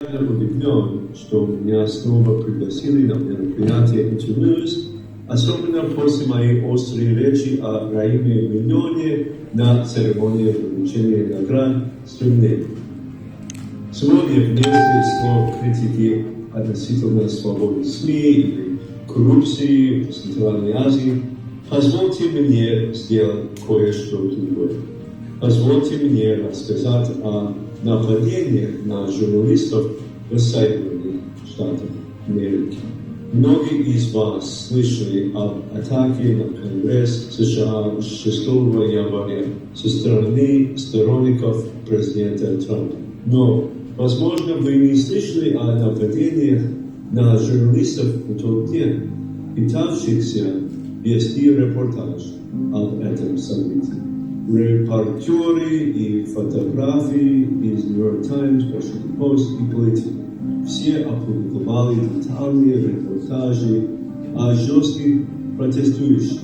удивлен, что меня снова пригласили на мероприятие Internews, особенно после моей острой речи о Раиме Миллионе на церемонии вручения наград страны. Сегодня вместе слов критики относительно свободы СМИ или коррупции в Центральной Азии, позвольте мне сделать кое-что другое. Позвольте мне рассказать о нападениях на журналистов в Соединенных Штатах Америки. Многие из вас слышали об атаке на Конгресс США 6 января со стороны сторонников президента Трампа. Но, возможно, вы не слышали о нападениях на журналистов в тот день, пытавшихся вести репортаж об этом событии. Репортеры и фотографии из New York Times, Washington Post и политиков все опубликовали детальные репортажи о жестких протестующих,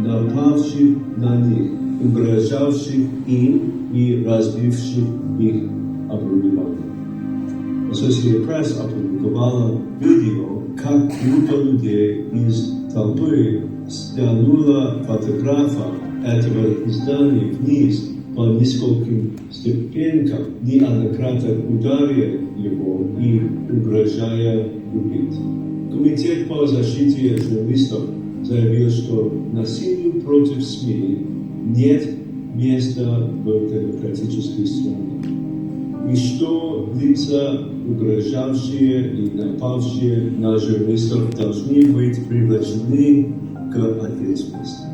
напавших на них, угрожавших им и разбивших их оборудование. Associated Press опубликовала видео, как группа людей из толпы стянула фотографа этого издания вниз по нескольким ступенькам, неоднократно ударя его и угрожая убить. Комитет по защите журналистов заявил, что насилию против СМИ нет места в демократической стране, и что лица, угрожавшие и напавшие на журналистов, должны быть привлечены к ответственности.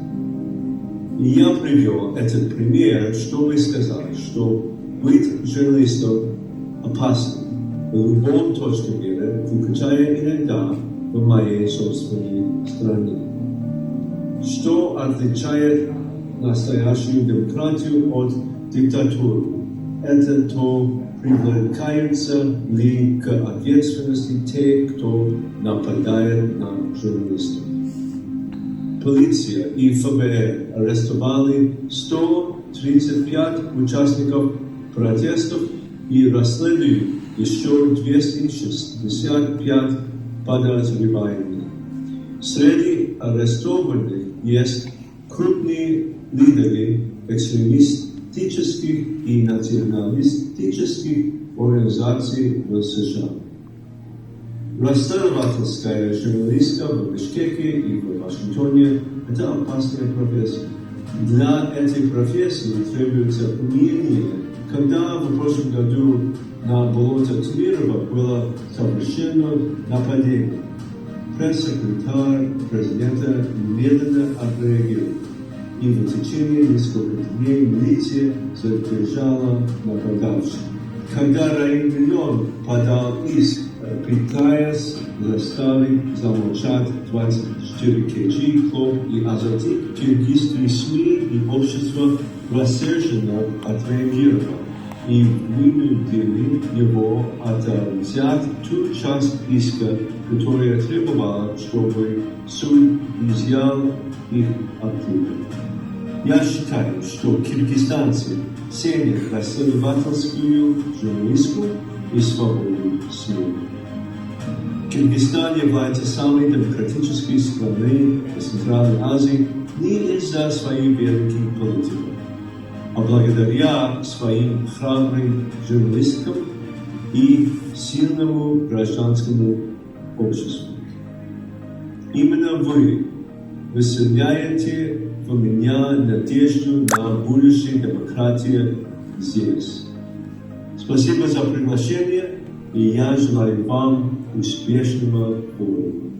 И я привел этот пример, чтобы сказать, что быть журналистом опасно в любом точке мира, включая иногда в моей собственной стране. Что отличает настоящую демократию от диктатуры? Это то, привлекаются ли к ответственности те, кто нападает на журналистов. Полиция и ФБР арестовали 135 участников протестов и расследуют еще 265 подозреваемых. Среди арестованных есть крупные лидеры экстремистических и националистических организаций в США. Расследовательская журналистика в Бишкеке и в Вашингтоне – это опасная профессия. Для этой профессии требуется умение. Когда в прошлом году на болото Тмирова было совершено нападение, пресс-секретарь президента немедленно отреагировал, и в течение нескольких дней милиция задержала нападавших. Когда Раим Миллион подал иск, пытаясь заставить замолчать 24 KG, клуб и Азатик, киргизские СМИ и общество рассерженно отреагировало и вынудили его взять ту часть иска, которая требовала, чтобы суд изъял их оттуда. Я считаю, что кыргызстанцы ценят расследовательскую, журналистику и свободу СМИ. Кыргызстан является самой демократической страной в Центральной Азии не из-за своих великих политиков, а благодаря своим храбрым журналистикам и сильному гражданскому обществу. Именно вы вселяете в меня надежду на будущее демократии здесь. Спасибо за приглашение, и я желаю вам успешного форума.